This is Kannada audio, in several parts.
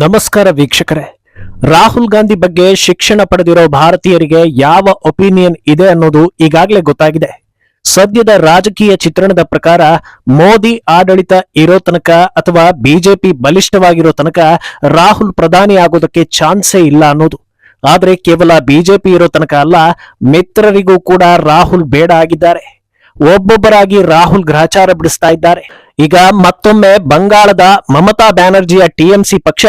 ನಮಸ್ಕಾರ ವೀಕ್ಷಕರೇ. ರಾಹುಲ್ ಗಾಂಧಿ ಬಗ್ಗೆ ಶಿಕ್ಷಣ ಪಡೆದಿರೋ ಭಾರತೀಯರಿಗೆ ಯಾವ ಒಪಿನಿಯನ್ ಇದೆ ಅನ್ನೋದು ಈಗಾಗಲೇ ಗೊತ್ತಾಗಿದೆ. ಸದ್ಯದ ರಾಜಕೀಯ ಚಿತ್ರಣದ ಪ್ರಕಾರ ಮೋದಿ ಆಡಳಿತ ಇರೋ ತನಕ ಅಥವಾ ಬಿಜೆಪಿ ಬಲಿಷ್ಠವಾಗಿರೋ ತನಕ ರಾಹುಲ್ ಪ್ರಧಾನಿ ಆಗೋದಕ್ಕೆ ಚಾನ್ಸೇ ಇಲ್ಲ ಅನ್ನೋದು. ಆದ್ರೆ ಕೇವಲ ಬಿಜೆಪಿ ಇರೋ ತನಕ ಅಲ್ಲ, ಮಿತ್ರರಿಗೂ ಕೂಡ ರಾಹುಲ್ ಬೇಡ ಆಗಿದ್ದಾರೆ. ಒಬ್ಬೊಬ್ಬರಾಗಿ ರಾಹುಲ್ ಗ್ರಹಚಾರ ಬಿಡಿಸ್ತಾ ಇದ್ದಾರೆ. ಈಗ ಮತ್ತೊಮ್ಮೆ ಬಂಗಾಳದ ಮಮತಾ ಬ್ಯಾನರ್ಜಿಯ ಟಿಎಂಸಿ ಪಕ್ಷ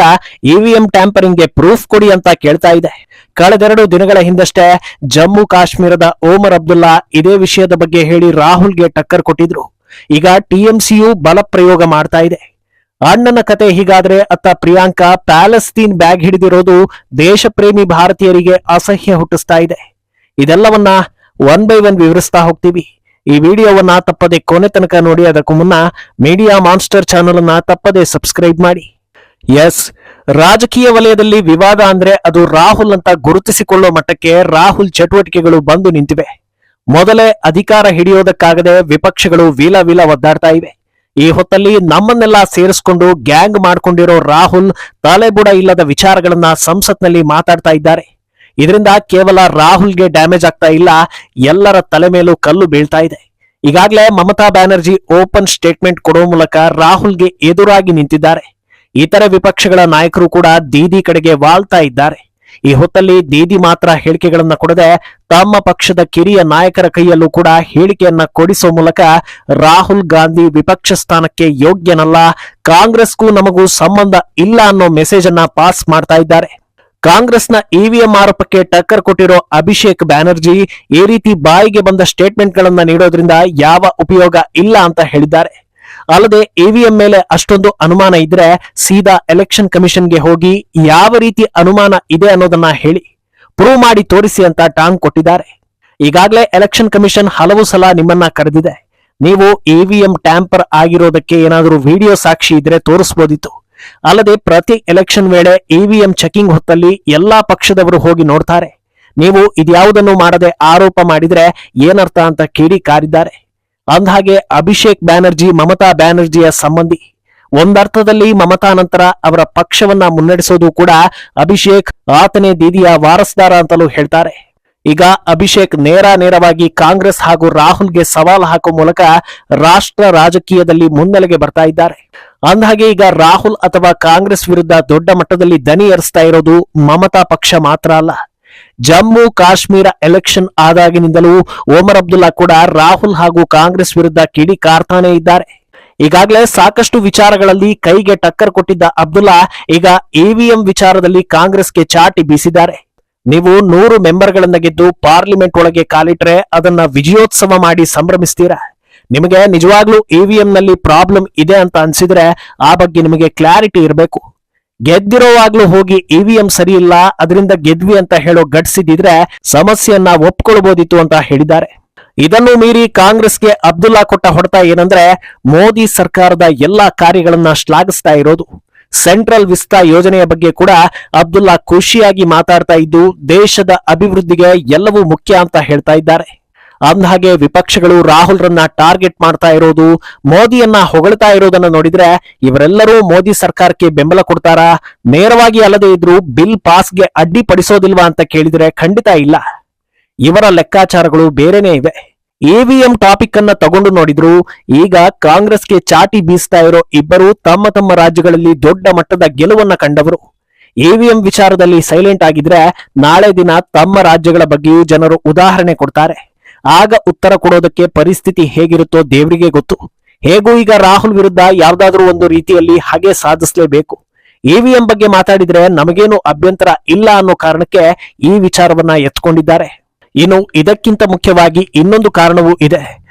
ಇವಿಎಂ ಟ್ಯಾಂಪರಿಂಗ್ಗೆ ಪ್ರೂಫ್ ಕೊಡಿ ಅಂತ ಕೇಳ್ತಾ ಇದೆ. ಕಳೆದೆರಡು ದಿನಗಳ ಹಿಂದಷ್ಟೇ ಜಮ್ಮು ಕಾಶ್ಮೀರದ ಓಮರ್ ಅಬ್ದುಲ್ಲಾ ಇದೇ ವಿಷಯದ ಬಗ್ಗೆ ಹೇಳಿ ರಾಹುಲ್ಗೆ ಟಕ್ಕರ್ ಕೊಟ್ಟಿದ್ರು. ಈಗ ಟಿಎಂಸಿಯು ಬಲ ಪ್ರಯೋಗ ಮಾಡ್ತಾ ಇದೆ. ಅಣ್ಣನ ಕತೆ ಹೀಗಾದ್ರೆ ಅತ್ತ ಪ್ರಿಯಾಂಕಾ ಪ್ಯಾಲೆಸ್ತೀನ್ ಬ್ಯಾಗ್ ಹಿಡಿದಿರೋದು ದೇಶ ಪ್ರೇಮಿ ಭಾರತೀಯರಿಗೆ ಅಸಹ್ಯ ಹುಟ್ಟಿಸ್ತಾ ಇದೆ. ಇದೆಲ್ಲವನ್ನ ಒನ್ ಬೈ ಒನ್ ವಿವರಿಸ್ತಾ ಹೋಗ್ತೀವಿ. ಈ ವಿಡಿಯೋವನ್ನ ತಪ್ಪದೆ ಕೊನೆ ತನಕ ನೋಡಿ. ಅದಕ್ಕೂ ಮುನ್ನ ಮೀಡಿಯಾ ಮಾನ್ಸ್ಟರ್ ಚಾನೆಲ್ ಅನ್ನ ತಪ್ಪದೆ ಸಬ್ಸ್ಕ್ರೈಬ್ ಮಾಡಿ. ಎಸ್, ರಾಜಕೀಯ ವಲಯದಲ್ಲಿ ವಿವಾದ ಅಂದ್ರೆ ಅದು ರಾಹುಲ್ ಅಂತ ಗುರುತಿಸಿಕೊಳ್ಳೋ ಮಟ್ಟಕ್ಕೆ ರಾಹುಲ್ ಚಟುವಟಿಕೆಗಳು ಬಂದು ನಿಂತಿವೆ. ಮೊದಲೇ ಅಧಿಕಾರ ಹಿಡಿಯೋದಕ್ಕಾಗದೆ ವಿಪಕ್ಷಗಳು ವೀಲ ಒದ್ದಾಡ್ತಾ ಇವೆ. ಈ ಹೊತ್ತಲ್ಲಿ ನಮ್ಮನ್ನೆಲ್ಲ ಸೇರಿಸಿಕೊಂಡು ಗ್ಯಾಂಗ್ ಮಾಡ್ಕೊಂಡಿರೋ ರಾಹುಲ್ ತಲೆಬುಡ ಇಲ್ಲದ ವಿಚಾರಗಳನ್ನ ಸಂಸತ್ನಲ್ಲಿ ಮಾತಾಡ್ತಾ ಇದ್ದಾರೆ. ಇದರಿಂದ ಕೇವಲ ರಾಹುಲ್ಗೆ ಡ್ಯಾಮೇಜ್ ಆಗ್ತಾ ಇಲ್ಲ, ಎಲ್ಲರ ತಲೆ ಮೇಲೂ ಕಲ್ಲು ಬೀಳ್ತಾ ಇದೆ. ಈಗಾಗಲೇ ಮಮತಾ ಬ್ಯಾನರ್ಜಿ ಓಪನ್ ಸ್ಟೇಟ್ಮೆಂಟ್ ಕೊಡೋ ಮೂಲಕ ರಾಹುಲ್ಗೆ ಎದುರಾಗಿ ನಿಂತಿದ್ದಾರೆ. ಇತರ ವಿಪಕ್ಷಗಳ ನಾಯಕರು ಕೂಡ ದೀದಿ ಕಡೆಗೆ ವಾಳ್ತಾ ಇದ್ದಾರೆ. ಈ ಹೊತ್ತಲ್ಲಿ ದೀದಿ ಮಾತ್ರ ಹೇಳಿಕೆಗಳನ್ನ ಕೊಡದೆ ತಮ್ಮ ಪಕ್ಷದ ಕಿರಿಯ ನಾಯಕರ ಕೈಯಲ್ಲೂ ಕೂಡ ಹೇಳಿಕೆಯನ್ನ ಕೊಡಿಸೋ ಮೂಲಕ ರಾಹುಲ್ ಗಾಂಧಿ ವಿಪಕ್ಷ ಸ್ಥಾನಕ್ಕೆ ಯೋಗ್ಯನಲ್ಲ, ಕಾಂಗ್ರೆಸ್ಗೂ ನಮಗೂ ಸಂಬಂಧ ಇಲ್ಲ ಅನ್ನೋ ಮೆಸೇಜ್ ಅನ್ನ ಪಾಸ್ ಮಾಡ್ತಾ ಇದ್ದಾರೆ. ಕಾಂಗ್ರೆಸ್ನ ಇವಿಎಂ ಆರೋಪಕ್ಕೆ ಟಕ್ಕರ್ ಕೊಟ್ಟಿರೋ ಅಭಿಷೇಕ್ ಬ್ಯಾನರ್ಜಿ ಈ ರೀತಿ ಬಾಯಿಗೆ ಬಂದ ಸ್ಟೇಟ್ಮೆಂಟ್ ಗಳನ್ನ ನೀಡೋದ್ರಿಂದ ಯಾವ ಉಪಯೋಗ ಇಲ್ಲ ಅಂತ ಹೇಳಿದ್ದಾರೆ. ಅಲ್ಲದೆ ಇವಿಎಂ ಮೇಲೆ ಅಷ್ಟೊಂದು ಅನುಮಾನ ಇದ್ರೆ ಸೀದಾ ಎಲೆಕ್ಷನ್ ಕಮಿಷನ್ಗೆ ಹೋಗಿ ಯಾವ ರೀತಿ ಅನುಮಾನ ಇದೆ ಅನ್ನೋದನ್ನ ಹೇಳಿ ಪ್ರೂವ್ ಮಾಡಿ ತೋರಿಸಿ ಅಂತ ಟಾಂಗ್ ಕೊಟ್ಟಿದ್ದಾರೆ. ಈಗಾಗಲೇ ಎಲೆಕ್ಷನ್ ಕಮಿಷನ್ ಹಲವು ಸಲ ನಿಮ್ಮನ್ನ ಕರೆದಿದೆ. ನೀವು ಇವಿಎಂ ಟ್ಯಾಂಪರ್ ಆಗಿರೋದಕ್ಕೆ ಏನಾದರೂ ವಿಡಿಯೋ ಸಾಕ್ಷಿ ಇದ್ರೆ ತೋರಿಸಬಹುದಿತ್ತು. ಅಲ್ಲದೆ ಪ್ರತಿ ಎಲೆಕ್ಷನ್ ವೇಳೆ ಇವಿಎಂ ಚೆಕಿಂಗ್ ಹೊತ್ತಲ್ಲಿ ಎಲ್ಲಾ ಪಕ್ಷದವರು ಹೋಗಿ ನೋಡ್ತಾರೆ. ನೀವು ಇದ್ಯಾವುದನ್ನು ಮಾಡದೆ ಆರೋಪ ಮಾಡಿದ್ರೆ ಏನರ್ಥ ಅಂತ ಕಿಡಿ ಕಾರಿದ್ದಾರೆ. ಅಂದಹಾಗೆ ಅಭಿಷೇಕ್ ಬ್ಯಾನರ್ಜಿ ಮಮತಾ ಬ್ಯಾನರ್ಜಿಯ ಸಂಬಂಧಿ. ಒಂದರ್ಥದಲ್ಲಿ ಮಮತಾ ನಂತರ ಅವರ ಪಕ್ಷವನ್ನ ಮುನ್ನಡೆಸೋದು ಕೂಡ ಅಭಿಷೇಕ್ ಆತನೇ ದೀದಿಯ ವಾರಸ್ದಾರ ಅಂತಲೂ ಹೇಳ್ತಾರೆ. ಈಗ ಅಭಿಷೇಕ್ ನೇರವಾಗಿ ಕಾಂಗ್ರೆಸ್ ಹಾಗೂ ರಾಹುಲ್ಗೆ ಸವಾಲು ಹಾಕುವ ಮೂಲಕ ರಾಷ್ಟ್ರ ರಾಜಕೀಯದಲ್ಲಿ ಮುನ್ನೆಲೆಗೆ ಬರ್ತಾ ಇದ್ದಾರೆ. ಅಂದಹಾಗೆ ಈಗ ರಾಹುಲ್ ಅಥವಾ ಕಾಂಗ್ರೆಸ್ ವಿರುದ್ಧ ದೊಡ್ಡ ಮಟ್ಟದಲ್ಲಿ ದನಿ ಏರಿಸ್ತಾ ಇರೋದು ಮಮತಾ ಪಕ್ಷ ಮಾತ್ರ ಅಲ್ಲ. ಜಮ್ಮು ಕಾಶ್ಮೀರ ಎಲೆಕ್ಷನ್ ಆದಾಗಿನಿಂದಲೂ ಓಮರ್ ಅಬ್ದುಲ್ಲಾ ಕೂಡ ರಾಹುಲ್ ಹಾಗೂ ಕಾಂಗ್ರೆಸ್ ವಿರುದ್ಧ ಕಿಡಿ ಕಾರ್ತಾನೆ ಇದ್ದಾರೆ. ಈಗಾಗಲೇ ಸಾಕಷ್ಟು ವಿಚಾರಗಳಲ್ಲಿ ಕೈಗೆ ಟಕ್ಕರ್ ಕೊಟ್ಟಿದ್ದ ಅಬ್ದುಲ್ಲಾ ಈಗ ಇವಿಎಂ ವಿಚಾರದಲ್ಲಿ ಕಾಂಗ್ರೆಸ್ಗೆ ಚಾಟಿ ಬೀಸಿದ್ದಾರೆ. ನೀವು 100 ಮೆಂಬರ್ಗಳನ್ನ ಗೆದ್ದು ಪಾರ್ಲಿಮೆಂಟ್ ಒಳಗೆ ಕಾಲಿಟ್ರೆ ಅದನ್ನ ವಿಜಯೋತ್ಸವ ಮಾಡಿ ಸಂಭ್ರಮಿಸ್ತೀರಾ? ನಿಮಗೆ ನಿಜವಾಗ್ಲೂ ಇವಿಎಂ ನಲ್ಲಿ ಪ್ರಾಬ್ಲಮ್ ಇದೆ ಅಂತ ಅನ್ಸಿದ್ರೆ ಆ ಬಗ್ಗೆ ನಿಮಗೆ ಕ್ಲಾರಿಟಿ ಇರಬೇಕು. ಗೆದ್ದಿರೋವಾಗ್ಲೂ ಹೋಗಿ ಇವಿಎಂ ಸರಿ ಇಲ್ಲ, ಅದರಿಂದ ಗೆದ್ವಿ ಅಂತ ಹೇಳೋ ಗಡ್ಸಿದ್ರೆ ಸಮಸ್ಯೆಯನ್ನ ಒಪ್ಕೊಳ್ಬಹುದಿತ್ತು ಅಂತ ಹೇಳಿದ್ದಾರೆ. ಇದನ್ನು ಮೀರಿ ಕಾಂಗ್ರೆಸ್ಗೆ ಅಬ್ದುಲ್ಲಾ ಕೊಟ್ಟ ಹೊಡೆತ ಏನಂದ್ರೆ ಮೋದಿ ಸರ್ಕಾರದ ಎಲ್ಲಾ ಕಾರ್ಯಗಳನ್ನ ಶ್ಲಾಘಿಸ್ತಾ ಇರೋದು. ಸೆಂಟ್ರಲ್ ವಿಸ್ತಾ ಯೋಜನೆಯ ಬಗ್ಗೆ ಕೂಡ ಅಬ್ದುಲ್ಲಾ ಖುಷಿಯಾಗಿ ಮಾತಾಡ್ತಾ ಇದ್ದು ದೇಶದ ಅಭಿವೃದ್ಧಿಗೆ ಎಲ್ಲವೂ ಮುಖ್ಯ ಅಂತ ಹೇಳ್ತಾ ಇದ್ದಾರೆ. ಅಂದಹಾಗೆ ವಿಪಕ್ಷಗಳು ರಾಹುಲ್ ರನ್ನ ಟಾರ್ಗೆಟ್ ಮಾಡ್ತಾ ಇರೋದು, ಮೋದಿಯನ್ನ ಹೊಗಳ್ತಾ ಇರೋದನ್ನ ನೋಡಿದ್ರೆ ಇವರೆಲ್ಲರೂ ಮೋದಿ ಸರ್ಕಾರಕ್ಕೆ ಬೆಂಬಲ ಕೊಡ್ತಾರಾ? ನೇರವಾಗಿ ಅಲ್ಲದೆ ಇದ್ರು ಬಿಲ್ ಪಾಸ್ಗೆ ಅಡ್ಡಿಪಡಿಸೋದಿಲ್ವಾ ಅಂತ ಕೇಳಿದ್ರೆ ಖಂಡಿತ ಇಲ್ಲ. ಇವರ ಲೆಕ್ಕಾಚಾರಗಳು ಬೇರೆನೇ ಇವೆ. ಇವಿಎಂ ಟಾಪಿಕ್ ಅನ್ನ ತಗೊಂಡು ನೋಡಿದ್ರು ಈಗ ಕಾಂಗ್ರೆಸ್ಗೆ ಚಾಟಿ ಬೀಸ್ತಾ ಇರೋ ಇಬ್ಬರು ತಮ್ಮ ತಮ್ಮ ರಾಜ್ಯಗಳಲ್ಲಿ ದೊಡ್ಡ ಮಟ್ಟದ ಗೆಲುವನ್ನ ಕಂಡವರು. ಇವಿಎಂ ವಿಚಾರದಲ್ಲಿ ಸೈಲೆಂಟ್ ಆಗಿದ್ರೆ ನಾಳೆ ದಿನ ತಮ್ಮ ರಾಜ್ಯಗಳ ಬಗ್ಗೆಯೂ ಜನರು ಉದಾಹರಣೆ ಕೊಡ್ತಾರೆ. ಆಗ ಉತ್ತರ ಕೊಡೋದಕ್ಕೆ ಪರಿಸ್ಥಿತಿ ಹೇಗಿರುತ್ತೋ ದೇವರಿಗೆ ಗೊತ್ತು. ಹೇಗೂ ಈಗ ರಾಹುಲ್ ವಿರುದ್ಧ ಯಾವ್ದಾದ್ರೂ ಒಂದು ರೀತಿಯಲ್ಲಿ ಹಾಗೆ ಸಾಧಿಸಲೇಬೇಕು. ಇವಿಎಂ ಬಗ್ಗೆ ಮಾತಾಡಿದ್ರೆ ನಮಗೇನು ಅಭ್ಯಂತರ ಇಲ್ಲ ಅನ್ನೋ ಕಾರಣಕ್ಕೆ ಈ ವಿಚಾರವನ್ನ ಎತ್ಕೊಂಡಿದ್ದಾರೆ. ಇನ್ನು ಇದಕ್ಕಿಂತ ಮುಖ್ಯವಾಗಿ ಇನ್ನೊಂದು ಕಾರಣವೂ ಇದೆ.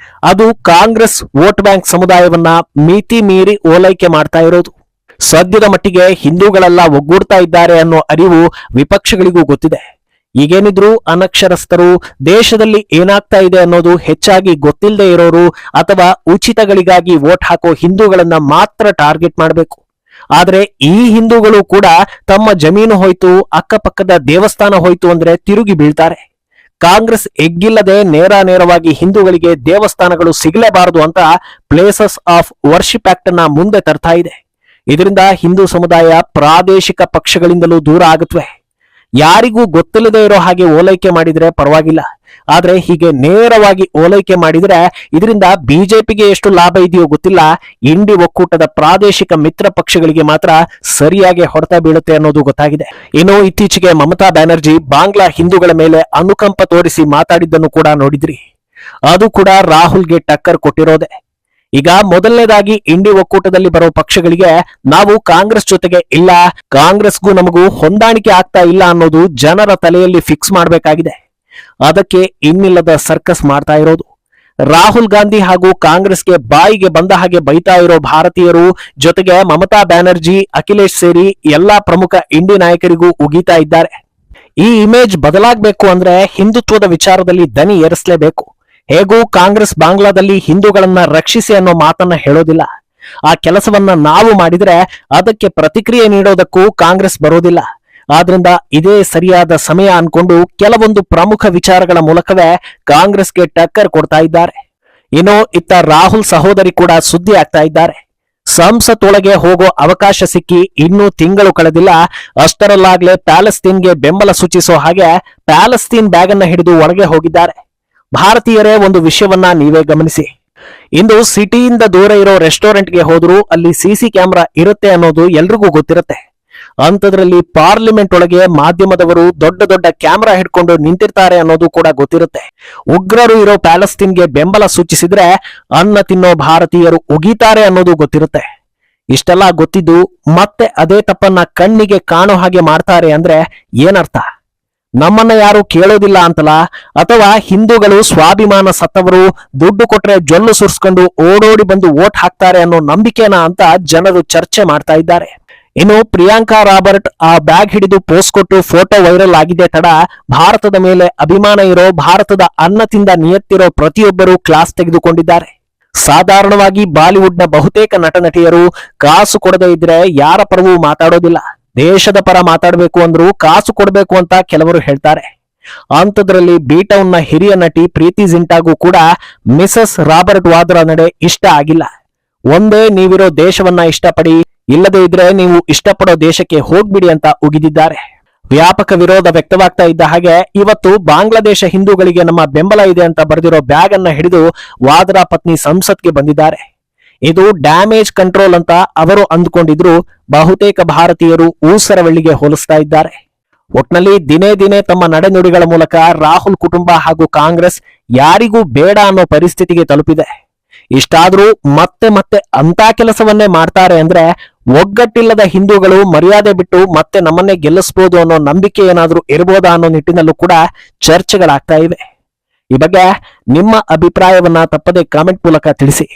ಅದು ಕಾಂಗ್ರೆಸ್ ವೋಟ್ ಬ್ಯಾಂಕ್ ಸಮುದಾಯವನ್ನ ಮಿತಿ ಮೀರಿ ಓಲೈಕೆ ಮಾಡ್ತಾ ಇರೋದು. ಸದ್ಯದ ಮಟ್ಟಿಗೆ ಹಿಂದೂಗಳೆಲ್ಲ ಒಗ್ಗೂಡ್ತಾ ಇದ್ದಾರೆ ಅನ್ನೋ ಅರಿವು ವಿಪಕ್ಷಗಳಿಗೂ ಗೊತ್ತಿದೆ. ಈಗೇನಿದ್ರು ಅನಕ್ಷರಸ್ಥರು, ದೇಶದಲ್ಲಿ ಏನಾಗ್ತಾ ಇದೆ ಅನ್ನೋದು ಹೆಚ್ಚಾಗಿ ಗೊತ್ತಿಲ್ಲದೆ ಇರೋರು ಅಥವಾ ಉಚಿತಗಳಿಗಾಗಿ ವೋಟ್ ಹಾಕೋ ಹಿಂದೂಗಳನ್ನ ಮಾತ್ರ ಟಾರ್ಗೆಟ್ ಮಾಡಬೇಕು. ಆದ್ರೆ ಈ ಹಿಂದೂಗಳು ಕೂಡ ತಮ್ಮ ಜಮೀನು ಹೋಯ್ತು, ಅಕ್ಕಪಕ್ಕದ ದೇವಸ್ಥಾನ ಹೋಯ್ತು ಅಂದ್ರೆ ತಿರುಗಿ ಬೀಳ್ತಾರೆ. ಕಾಂಗ್ರೆಸ್ ಎಗ್ಗಿಲ್ಲದೆ ನೇರವಾಗಿ ಹಿಂದೂಗಳಿಗೆ ದೇವಸ್ಥಾನಗಳು ಸಿಗಲೇಬಾರದು ಅಂತ ಪ್ಲೇಸಸ್ ಆಫ್ ವರ್ಷಿಪ್ ಆಕ್ಟ್ ಅನ್ನ ಮುಂದೆ ತರ್ತಾ ಇದೆ. ಇದರಿಂದ ಹಿಂದೂ ಸಮುದಾಯ ಪ್ರಾದೇಶಿಕ ಪಕ್ಷಗಳಿಂದಲೂ ದೂರ ಆಗುತ್ತವೆ. ಯಾರಿಗೂ ಗೊತ್ತಿಲ್ಲದೆ ಇರೋ ಹಾಗೆ ಓಲೈಕೆ ಮಾಡಿದ್ರೆ ಪರವಾಗಿಲ್ಲ, ಆದ್ರೆ ಹೀಗೆ ನೇರವಾಗಿ ಓಲೈಕೆ ಮಾಡಿದ್ರೆ ಇದರಿಂದ ಬಿಜೆಪಿಗೆ ಎಷ್ಟು ಲಾಭ ಇದೆಯೋ ಗೊತ್ತಿಲ್ಲ, ಇಂಡಿ ಒಕ್ಕೂಟದ ಪ್ರಾದೇಶಿಕ ಮಿತ್ರ ಪಕ್ಷಗಳಿಗೆ ಮಾತ್ರ ಸರಿಯಾಗಿ ಹೊಡೆತ ಬೀಳುತ್ತೆ ಅನ್ನೋದು ಗೊತ್ತಾಗಿದೆ. ಇನ್ನು ಇತ್ತೀಚೆಗೆ ಮಮತಾ ಬ್ಯಾನರ್ಜಿ ಬಾಂಗ್ಲಾ ಹಿಂದೂಗಳ ಮೇಲೆ ಅನುಕಂಪ ತೋರಿಸಿ ಮಾತಾಡಿದ್ದನ್ನು ಕೂಡ ನೋಡಿದ್ರಿ. ಅದು ಕೂಡ ರಾಹುಲ್ಗೆ ಟಕ್ಕರ್ ಕೊಟ್ಟಿರೋದೆ. ಈಗ ಮೊದಲನೇದಾಗಿ ಇಂಡಿ ಒಕ್ಕೂಟದಲ್ಲಿ ಬರೋ ಪಕ್ಷಗಳಿಗೆ ನಾವು ಕಾಂಗ್ರೆಸ್ ಜೊತೆಗೆ ಇಲ್ಲ, ಕಾಂಗ್ರೆಸ್ಗೂ ನಮಗೂ ಹೊಂದಾಣಿಕೆ ಆಗ್ತಾ ಇಲ್ಲ ಅನ್ನೋದು ಜನರ ತಲೆಯಲ್ಲಿ ಫಿಕ್ಸ್ ಮಾಡಬೇಕಾಗಿದೆ. ಅದಕ್ಕೆ ಇನ್ನಿಲ್ಲದ ಸರ್ಕಸ್ ಮಾಡ್ತಾ ಇರೋದು. ರಾಹುಲ್ ಗಾಂಧಿ ಹಾಗೂ ಕಾಂಗ್ರೆಸ್ಗೆ ಬಾಯಿಗೆ ಬಂದ ಹಾಗೆ ಬೈತಾ ಇರೋ ಭಾರತೀಯರು ಜೊತೆಗೆ ಮಮತಾ ಬ್ಯಾನರ್ಜಿ, ಅಖಿಲೇಶ್ ಸೇರಿ ಎಲ್ಲಾ ಪ್ರಮುಖ ಇಂಡಿ ನಾಯಕರಿಗೂ ಉಗೀತಾ ಇದ್ದಾರೆ. ಈ ಇಮೇಜ್ ಬದಲಾಗಬೇಕು ಅಂದ್ರೆ ಹಿಂದುತ್ವದ ವಿಚಾರದಲ್ಲಿ ದನಿ ಏರಿಸಲೇಬೇಕು. ಹೇಗೂ ಕಾಂಗ್ರೆಸ್ ಬಾಂಗ್ಲಾದಲ್ಲಿ ಹಿಂದೂಗಳನ್ನ ರಕ್ಷಿಸಿ ಅನ್ನೋ ಮಾತನ್ನ ಹೇಳೋದಿಲ್ಲ. ಆ ಕೆಲಸವನ್ನ ನಾವು ಮಾಡಿದ್ರೆ ಅದಕ್ಕೆ ಪ್ರತಿಕ್ರಿಯೆ ನೀಡೋದಕ್ಕೂ ಕಾಂಗ್ರೆಸ್ ಬರೋದಿಲ್ಲ. ಆದ್ರಿಂದ ಇದೇ ಸರಿಯಾದ ಸಮಯ ಅನ್ಕೊಂಡು ಕೆಲವೊಂದು ಪ್ರಮುಖ ವಿಚಾರಗಳ ಮೂಲಕವೇ ಕಾಂಗ್ರೆಸ್ಗೆ ಟಕ್ಕರ್ ಕೊಡ್ತಾ ಇದ್ದಾರೆ. ಇನ್ನು ಇತ್ತ ರಾಹುಲ್ ಸಹೋದರಿ ಕೂಡ ಸುದ್ದಿ ಆಗ್ತಾ ಇದ್ದಾರೆ. ಸಂಸತ್ ಒಳಗೆ ಹೋಗೋ ಅವಕಾಶ ಸಿಕ್ಕಿ ಇನ್ನೂ ತಿಂಗಳು ಕಳೆದಿಲ್ಲ, ಅಷ್ಟರಲ್ಲಾಗ್ಲೇ ಪ್ಯಾಲೆಸ್ತೀನ್ಗೆ ಬೆಂಬಲ ಸೂಚಿಸೋ ಹಾಗೆ ಪ್ಯಾಲೆಸ್ತೀನ್ ಬ್ಯಾಗ್ ಅನ್ನ ಹಿಡಿದು ಒಳಗೆ ಹೋಗಿದ್ದಾರೆ. ಭಾರತೀಯರೇ, ಒಂದು ವಿಷಯವನ್ನ ನೀವೇ ಗಮನಿಸಿ. ಇಂದು ಸಿಟಿಯಿಂದ ದೂರ ಇರೋ ರೆಸ್ಟೋರೆಂಟ್ಗೆ ಹೋದ್ರೂ ಅಲ್ಲಿ ಸಿಸಿ ಕ್ಯಾಮೆರಾ ಇರುತ್ತೆ ಅನ್ನೋದು ಎಲ್ರಿಗೂ ಗೊತ್ತಿರುತ್ತೆ. ಅಂಥದ್ರಲ್ಲಿ ಪಾರ್ಲಿಮೆಂಟ್ ಒಳಗೆ ಮಾಧ್ಯಮದವರು ದೊಡ್ಡ ದೊಡ್ಡ ಕ್ಯಾಮೆರಾ ಹಿಡ್ಕೊಂಡು ನಿಂತಿರ್ತಾರೆ ಅನ್ನೋದು ಕೂಡ ಗೊತ್ತಿರುತ್ತೆ. ಉಗ್ರರು ಇರೋ ಪ್ಯಾಲೆಸ್ತೀನ್ಗೆ ಬೆಂಬಲ ಸೂಚಿಸಿದ್ರೆ ಅನ್ನ ತಿನ್ನೋ ಭಾರತೀಯರು ಉಗಿತಾರೆ ಅನ್ನೋದು ಗೊತ್ತಿರುತ್ತೆ. ಇಷ್ಟೆಲ್ಲ ಗೊತ್ತಿದ್ದು ಮತ್ತೆ ಅದೇ ತಪ್ಪನ್ನ ಕಣ್ಣಿಗೆ ಕಾಣೋ ಹಾಗೆ ಮಾಡ್ತಾರೆ ಅಂದ್ರೆ ಏನರ್ಥ? ನಮ್ಮನ್ನ ಯಾರು ಕೇಳೋದಿಲ್ಲ ಅಂತಲ್ಲ, ಅಥವಾ ಹಿಂದೂಗಳು ಸ್ವಾಭಿಮಾನ ಸತ್ತವರು ದುಡ್ಡು ಕೊಟ್ರೆ ಜೊಲ್ಲು ಸುರ್ಸ್ಕೊಂಡು ಓಡೋಡಿ ಬಂದು ವೋಟ್ ಹಾಕ್ತಾರೆ ಅನ್ನೋ ನಂಬಿಕೆನಾ ಅಂತ ಜನರು ಚರ್ಚೆ ಮಾಡ್ತಾ ಇದ್ದಾರೆ. ಇನ್ನು ಪ್ರಿಯಾಂಕಾ ರಾಬರ್ಟ್ ಆ ಬ್ಯಾಗ್ ಹಿಡಿದು ಪೋಸ್ಟ್ ಕೊಟ್ಟು ಫೋಟೋ ವೈರಲ್ ಆಗಿದೆ ತಡ ಭಾರತದ ಮೇಲೆ ಅಭಿಮಾನ ಇರೋ, ಭಾರತದ ಅನ್ನ ತಿಂದ ನಿಯತ್ತಿರೋ ಪ್ರತಿಯೊಬ್ಬರು ಕ್ಲಾಸ್ ತೆಗೆದುಕೊಂಡಿದ್ದಾರೆ. ಸಾಧಾರಣವಾಗಿ ಬಾಲಿವುಡ್ನ ಬಹುತೇಕ ನಟ ನಟಿಯರು ಕಾಸು ಕೊಡದೇ ಇದ್ರೆ ಯಾರ ಪರವೂ ಮಾತಾಡೋದಿಲ್ಲ. ದೇಶದ ಪರ ಮಾತಾಡಬೇಕು ಅಂದ್ರೂ ಕಾಸು ಕೊಡಬೇಕು ಅಂತ ಕೆಲವರು ಹೇಳ್ತಾರೆ. ಅಂಥದ್ರಲ್ಲಿ ಬಿ-ಟೌನ್ನ ಹಿರಿಯ ನಟಿ ಪ್ರೀತಿ ಜಿಂಟಾಗೂ ಕೂಡ ಮಿಸಸ್ ರಾಬರ್ಟ್ ವಾದ್ರಾ ನಡೆ ಇಷ್ಟ ಆಗಿಲ್ಲ. ಒಂದೇ ನೀವಿರೋ ದೇಶವನ್ನ ಇಷ್ಟಪಡಿ, ಇಲ್ಲದೇ ಇದ್ರೆ ನೀವು ಇಷ್ಟಪಡೋ ದೇಶಕ್ಕೆ ಹೋಗ್ಬಿಡಿ ಅಂತ ಉಗಿದಿದ್ದಾರೆ. ವ್ಯಾಪಕ ವಿರೋಧ ವ್ಯಕ್ತವಾಗ್ತಾ ಇದ್ದ ಹಾಗೆ ಇವತ್ತು ಬಾಂಗ್ಲಾದೇಶ ಹಿಂದೂಗಳಿಗೆ ನಮ್ಮ ಬೆಂಬಲ ಇದೆ ಅಂತ ಬರೆದಿರೋ ಬ್ಯಾಗ್ ಅನ್ನ ಹಿಡಿದು ವಾದ್ರಾ ಪತ್ನಿ ಸಂಸತ್ಗೆ ಬಂದಿದ್ದಾರೆ. ಇದು ಡ್ಯಾಮೇಜ್ ಕಂಟ್ರೋಲ್ ಅಂತ ಅವರು ಅಂದುಕೊಂಡಿದ್ರು ಬಹುತೇಕ ಭಾರತೀಯರು ಊಸರವಳ್ಳಿಗೆ ಹೋಲಿಸ್ತಾ ಇದ್ದಾರೆ. ಒಟ್ನಲ್ಲಿ ದಿನೇ ದಿನೇ ತಮ್ಮ ನಡೆನುಡಿಗಳ ಮೂಲಕ ರಾಹುಲ್ ಕುಟುಂಬ ಹಾಗೂ ಕಾಂಗ್ರೆಸ್ ಯಾರಿಗೂ ಬೇಡ ಅನ್ನೋ ಪರಿಸ್ಥಿತಿಗೆ ತಲುಪಿದೆ. ಇಷ್ಟಾದ್ರೂ ಮತ್ತೆ ಮತ್ತೆ ಅಂತ ಕೆಲಸವನ್ನೇ ಮಾಡ್ತಾರೆ ಅಂದ್ರೆ ಒಗ್ಗಟ್ಟಿಲ್ಲದ ಹಿಂದೂಗಳು ಮರ್ಯಾದೆ ಬಿಟ್ಟು ಮತ್ತೆ ನಮ್ಮನ್ನೇ ಗೆಲ್ಲಿಸಬಹುದು ಅನ್ನೋ ನಂಬಿಕೆ ಏನಾದ್ರೂ ಇರಬಹುದಾ ಅನ್ನೋ ನಿಟ್ಟಿನಲ್ಲೂ ಕೂಡ ಚರ್ಚೆಗಳಾಗ್ತಾ ಇವೆ. ಈ ಬಗ್ಗೆ ನಿಮ್ಮ ಅಭಿಪ್ರಾಯವನ್ನ ತಪ್ಪದೆ ಕಾಮೆಂಟ್ ಮೂಲಕ ತಿಳಿಸಿ.